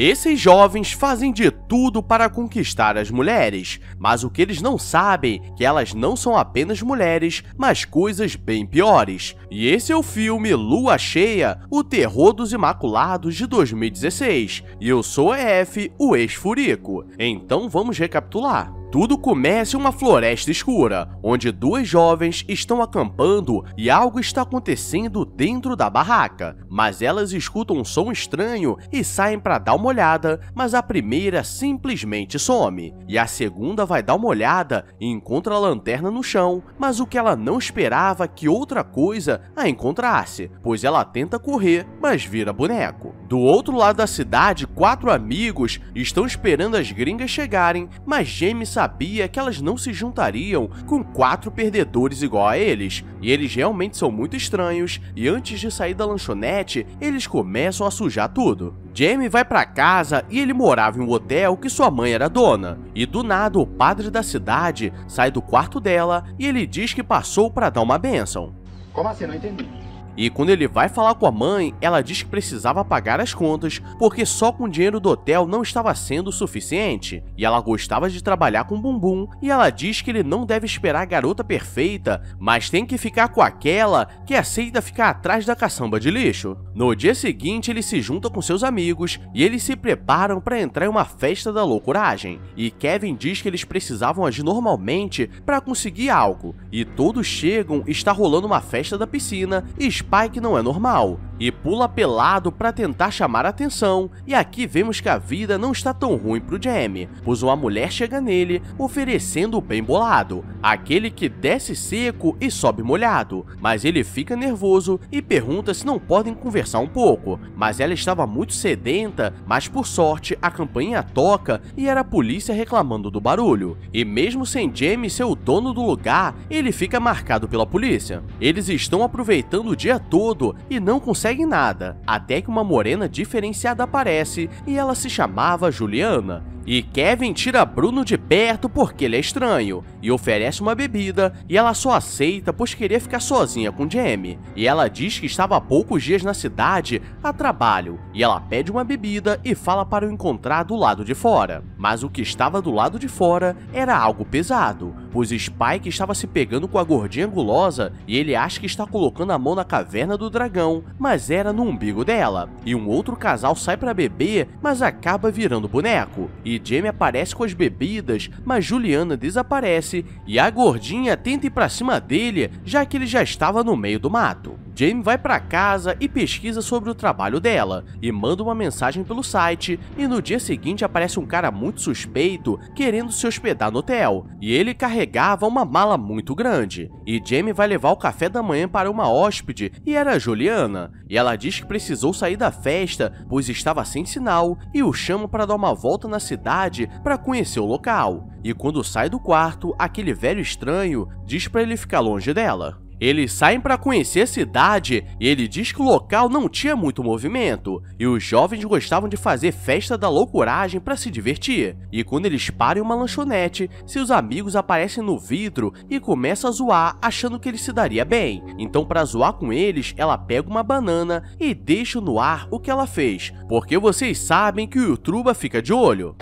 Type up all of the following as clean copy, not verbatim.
Esses jovens fazem de tudo para conquistar as mulheres, mas o que eles não sabem é que elas não são apenas mulheres, mas coisas bem piores. E esse é o filme Lua Cheia, o terror dos Imaculados de 2016. E eu sou EF, o ex-furico. Então vamos recapitular. Tudo começa em uma floresta escura, onde duas jovens estão acampando e algo está acontecendo dentro da barraca. Mas elas escutam um som estranho e saem para dar uma olhada, mas a primeira simplesmente some. E a segunda vai dar uma olhada e encontra a lanterna no chão, mas o que ela não esperava que outra coisa a encontrasse, pois ela tenta correr, mas vira boneco. Do outro lado da cidade, 4 amigos estão esperando as gringas chegarem, mas James sabia que elas não se juntariam com 4 perdedores igual a eles, e eles realmente são muito estranhos, e antes de sair da lanchonete, eles começam a sujar tudo. Jamie vai pra casa e ele morava em um hotel que sua mãe era dona, e do nada o padre da cidade sai do quarto dela e ele diz que passou para dar uma bênção. Como assim? Não entendi. E quando ele vai falar com a mãe, ela diz que precisava pagar as contas porque só com o dinheiro do hotel não estava sendo o suficiente. E ela gostava de trabalhar com bumbum e ela diz que ele não deve esperar a garota perfeita, mas tem que ficar com aquela que aceita ficar atrás da caçamba de lixo. No dia seguinte, ele se junta com seus amigos e eles se preparam para entrar em uma festa da loucuragem. E Kevin diz que eles precisavam agir normalmente para conseguir algo. E todos chegam e está rolando uma festa da piscina e Spike não é normal e pula pelado para tentar chamar a atenção, e aqui vemos que a vida não está tão ruim pro Jamie, pois uma mulher chega nele oferecendo o bem bolado, aquele que desce seco e sobe molhado, mas ele fica nervoso e pergunta se não podem conversar um pouco, mas ela estava muito sedenta, mas por sorte a campainha toca e era a polícia reclamando do barulho, e mesmo sem Jamie ser o dono do lugar, ele fica marcado pela polícia. Eles estão aproveitando o dia todo e não conseguem nada, até que uma morena diferenciada aparece e ela se chamava Juliana. E Kevin tira Bruno de perto porque ele é estranho, e oferece uma bebida, e ela só aceita pois queria ficar sozinha com Jamie. E ela diz que estava há poucos dias na cidade a trabalho, e ela pede uma bebida e fala para o encontrar do lado de fora. Mas o que estava do lado de fora era algo pesado, pois Spike estava se pegando com a gordinha gulosa e ele acha que está colocando a mão na caverna do dragão, mas era no umbigo dela. E um outro casal sai para beber, mas acaba virando boneco. E Jamie aparece com as bebidas, mas Juliana desaparece e a gordinha tenta ir pra cima dele, já que ele já estava no meio do mato. Jamie vai pra casa e pesquisa sobre o trabalho dela, e manda uma mensagem pelo site, e no dia seguinte aparece um cara muito suspeito querendo se hospedar no hotel, e ele carregava uma mala muito grande. E Jamie vai levar o café da manhã para uma hóspede, e era a Juliana, e ela diz que precisou sair da festa, pois estava sem sinal, e o chama para dar uma volta na cidade para conhecer o local. E quando sai do quarto, aquele velho estranho diz para ele ficar longe dela. Eles saem para conhecer a cidade e ele diz que o local não tinha muito movimento e os jovens gostavam de fazer festa da loucuragem para se divertir. E quando eles param em uma lanchonete, seus amigos aparecem no vidro e começam a zoar achando que ele se daria bem. Então, para zoar com eles, ela pega uma banana e deixa no ar o que ela fez, porque vocês sabem que o Yutruba fica de olho.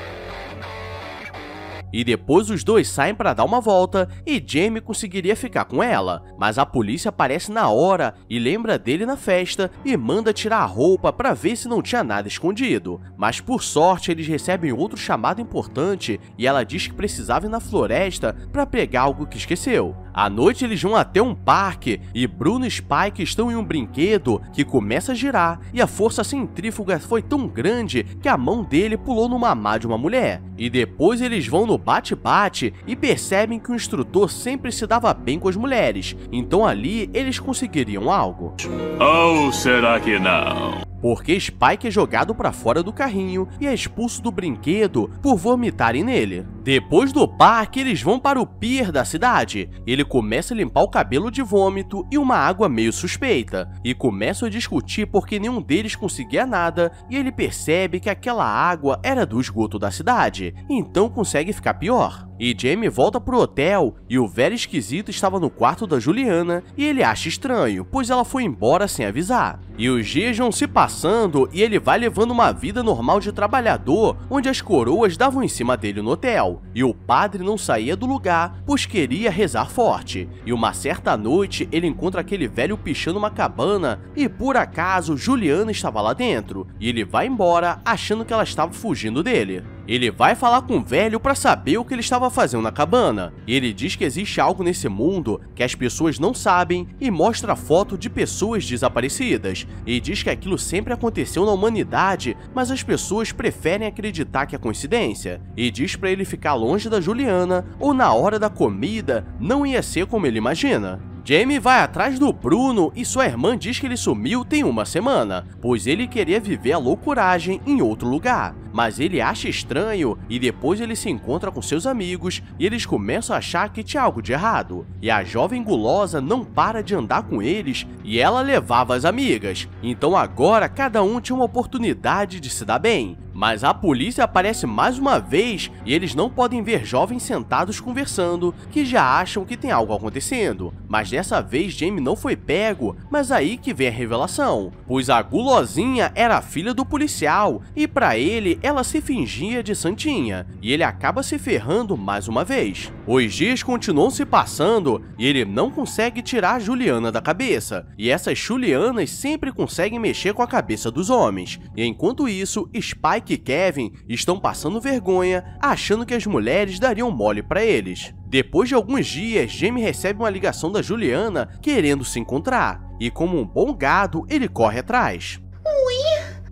E depois os dois saem para dar uma volta e Jamie conseguiria ficar com ela, mas a polícia aparece na hora e lembra dele na festa e manda tirar a roupa para ver se não tinha nada escondido. Mas por sorte eles recebem outro chamado importante e ela diz que precisava ir na floresta para pegar algo que esqueceu. À noite eles vão até um parque e Bruno e Spike estão em um brinquedo que começa a girar e a força centrífuga foi tão grande que a mão dele pulou no mamar de uma mulher. E depois eles vão no bate-bate e percebem que o instrutor sempre se dava bem com as mulheres, então ali eles conseguiriam algo. Ou será que não? Porque Spike é jogado para fora do carrinho e é expulso do brinquedo por vomitarem nele. Depois do parque, eles vão para o pier da cidade. Ele começa a limpar o cabelo de vômito e uma água meio suspeita, e começam a discutir porque nenhum deles conseguia nada, e ele percebe que aquela água era do esgoto da cidade, então consegue ficar pior. E Jamie volta pro hotel e o velho esquisito estava no quarto da Juliana e ele acha estranho, pois ela foi embora sem avisar. E os dias vão se passando e ele vai levando uma vida normal de trabalhador, onde as coroas davam em cima dele no hotel. E o padre não saía do lugar, pois queria rezar forte. E uma certa noite ele encontra aquele velho pichando uma cabana e por acaso Juliana estava lá dentro. E ele vai embora achando que ela estava fugindo dele. Ele vai falar com o velho para saber o que ele estava fazendo na cabana. E ele diz que existe algo nesse mundo que as pessoas não sabem e mostra foto de pessoas desaparecidas. E diz que aquilo sempre aconteceu na humanidade, mas as pessoas preferem acreditar que é coincidência. E diz para ele ficar longe da Juliana ou na hora da comida não ia ser como ele imagina. Jamie vai atrás do Bruno e sua irmã diz que ele sumiu tem uma semana, pois ele queria viver a loucuragem em outro lugar. Mas ele acha estranho e depois ele se encontra com seus amigos e eles começam a achar que tinha algo de errado. E a jovem gulosa não para de andar com eles e ela levava as amigas. Então agora cada um tinha uma oportunidade de se dar bem. Mas a polícia aparece mais uma vez e eles não podem ver jovens sentados conversando que já acham que tem algo acontecendo. Mas dessa vez Jamie não foi pego, mas aí que vem a revelação, pois a gulosinha era a filha do policial e pra ele ela se fingia de santinha e ele acaba se ferrando mais uma vez. Os dias continuam se passando e ele não consegue tirar a Juliana da cabeça e essas Julianas sempre conseguem mexer com a cabeça dos homens. E enquanto isso, Spike e Kevin estão passando vergonha, achando que as mulheres dariam mole pra eles. Depois de alguns dias, Jamie recebe uma ligação da Juliana querendo se encontrar, e como um bom gado, ele corre atrás.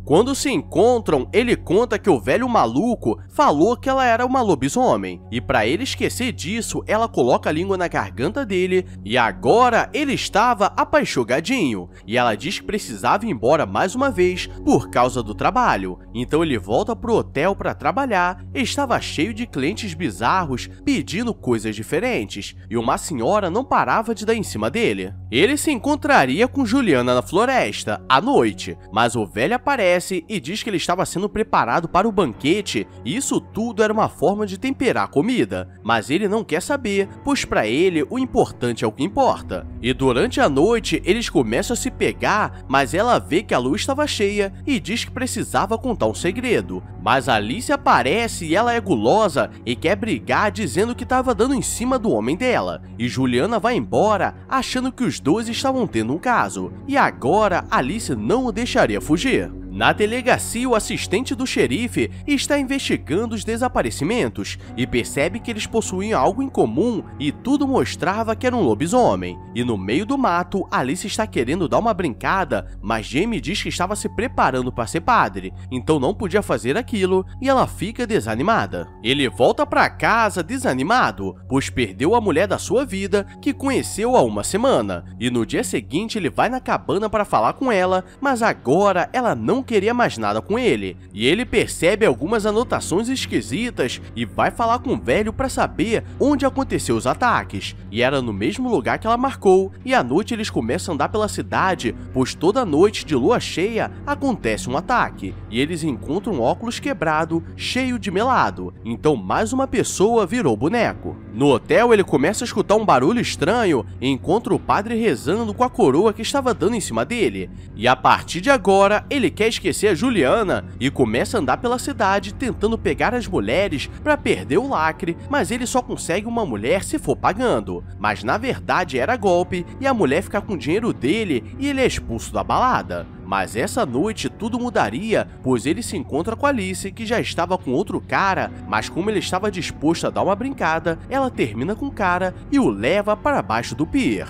Quando se encontram, ele conta que o velho maluco falou que ela era uma lobisomem, e para ele esquecer disso, ela coloca a língua na garganta dele, e agora ele estava apaixonadinho, e ela diz que precisava ir embora mais uma vez por causa do trabalho. Então ele volta pro hotel para trabalhar, estava cheio de clientes bizarros pedindo coisas diferentes, e uma senhora não parava de dar em cima dele. Ele se encontraria com Juliana na floresta, à noite, mas o velho aparece e diz que ele estava sendo preparado para o banquete e isso tudo era uma forma de temperar a comida, mas ele não quer saber, pois para ele o importante é o que importa. E durante a noite eles começam a se pegar, mas ela vê que a lua estava cheia e diz que precisava contar um segredo. Mas Alice aparece e ela é gulosa e quer brigar dizendo que estava dando em cima do homem dela. E Juliana vai embora achando que os dois estavam tendo um caso. E agora Alice não o deixaria fugir. Na delegacia, o assistente do xerife está investigando os desaparecimentos e percebe que eles possuíam algo em comum e tudo mostrava que era um lobisomem. E no meio do mato, Alice está querendo dar uma brincada, mas Jamie diz que estava se preparando para ser padre, então não podia fazer aquilo e ela fica desanimada. Ele volta para casa desanimado, pois perdeu a mulher da sua vida que conheceu há uma semana. E no dia seguinte ele vai na cabana para falar com ela, mas agora ela não queria mais nada com ele, e ele percebe algumas anotações esquisitas e vai falar com o velho para saber onde aconteceu os ataques, e era no mesmo lugar que ela marcou, e à noite eles começam a andar pela cidade, pois toda noite de lua cheia acontece um ataque, e eles encontram um óculos quebrado, cheio de melado, então mais uma pessoa virou boneco. No hotel ele começa a escutar um barulho estranho e encontra o padre rezando com a coroa que estava dando em cima dele, e a partir de agora ele quer esquecer a Juliana e começa a andar pela cidade tentando pegar as mulheres para perder o lacre, mas ele só consegue uma mulher se for pagando. Mas na verdade era golpe e a mulher fica com o dinheiro dele e ele é expulso da balada. Mas essa noite tudo mudaria, pois ele se encontra com Alice, que já estava com outro cara, mas como ele estava disposto a dar uma brincada, ela termina com o cara e o leva para baixo do pier.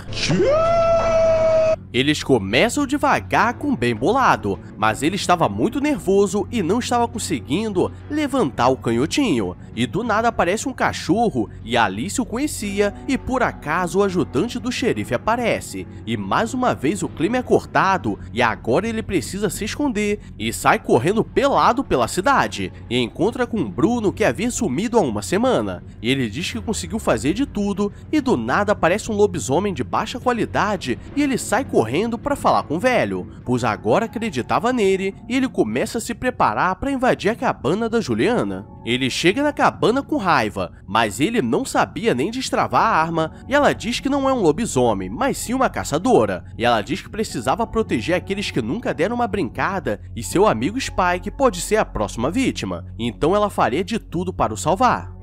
Eles começam devagar com bem bolado, mas ele estava muito nervoso e não estava conseguindo levantar o canhotinho. E do nada aparece um cachorro e Alice o conhecia e por acaso o ajudante do xerife aparece. E mais uma vez o clima é cortado e agora ele precisa se esconder e sai correndo pelado pela cidade. E encontra com Bruno que havia sumido há uma semana. E ele diz que conseguiu fazer de tudo e do nada aparece um lobisomem de baixa qualidade e ele sai correndo para falar com o velho, pois agora acreditava nele e ele começa a se preparar para invadir a cabana da Juliana. Ele chega na cabana com raiva, mas ele não sabia nem destravar a arma e ela diz que não é um lobisomem, mas sim uma caçadora. E ela diz que precisava proteger aqueles que nunca deram uma brincada e seu amigo Spike pode ser a próxima vítima. Então ela faria de tudo para o salvar.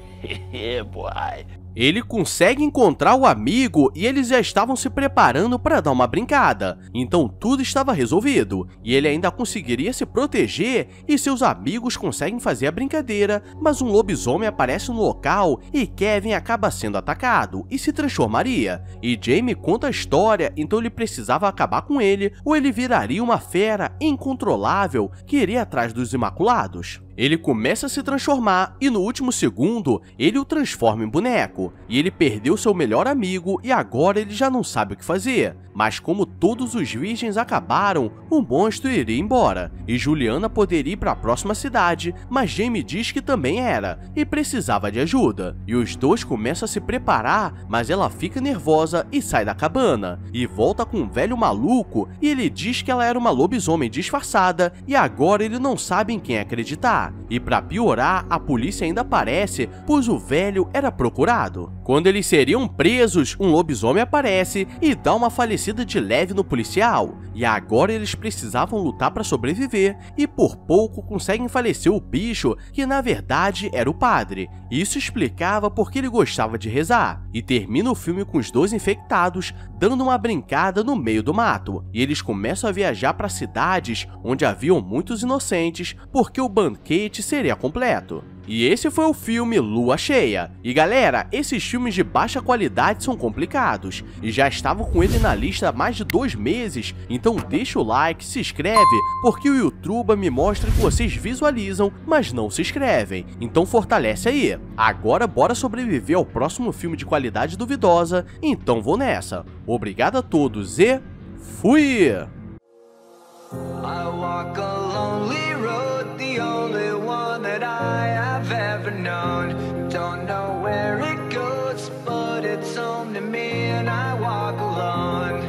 Ele consegue encontrar o amigo e eles já estavam se preparando para dar uma brincada, então tudo estava resolvido, e ele ainda conseguiria se proteger e seus amigos conseguem fazer a brincadeira, mas um lobisomem aparece no local e Kevin acaba sendo atacado e se transformaria, e Jamie conta a história, então ele precisava acabar com ele ou ele viraria uma fera incontrolável que iria atrás dos Imaculados. Ele começa a se transformar e no último segundo ele o transforma em boneco, e ele perdeu seu melhor amigo e agora ele já não sabe o que fazer. Mas como todos os virgens acabaram, o monstro iria embora, e Juliana poderia ir para a próxima cidade, mas Jamie diz que também era, e precisava de ajuda. E os dois começam a se preparar, mas ela fica nervosa e sai da cabana, e volta com um velho maluco, e ele diz que ela era uma lobisomem disfarçada, e agora ele não sabe em quem acreditar. E para piorar, a polícia ainda aparece, pois o velho era procurado. Quando eles seriam presos, um lobisomem aparece e dá uma falecida de leve no policial, e agora eles precisavam lutar para sobreviver, e por pouco conseguem falecer o bicho, que na verdade era o padre. Isso explicava porque ele gostava de rezar, e termina o filme com os dois infectados dando uma brincada no meio do mato, e eles começam a viajar para cidades onde haviam muitos inocentes, porque o banquete seria completo. E esse foi o filme Lua Cheia. E galera, esses filmes de baixa qualidade são complicados, e já estavam com ele na lista há mais de 2 meses, então deixa o like, se inscreve, porque o YouTube me mostra que vocês visualizam, mas não se inscrevem, então fortalece aí. Agora bora sobreviver ao próximo filme de qualidade duvidosa, então vou nessa. Obrigado a todos e fui! I walk a lonely road, the only one that I have ever known. Don't know where it goes, but it's home to me and I walk alone.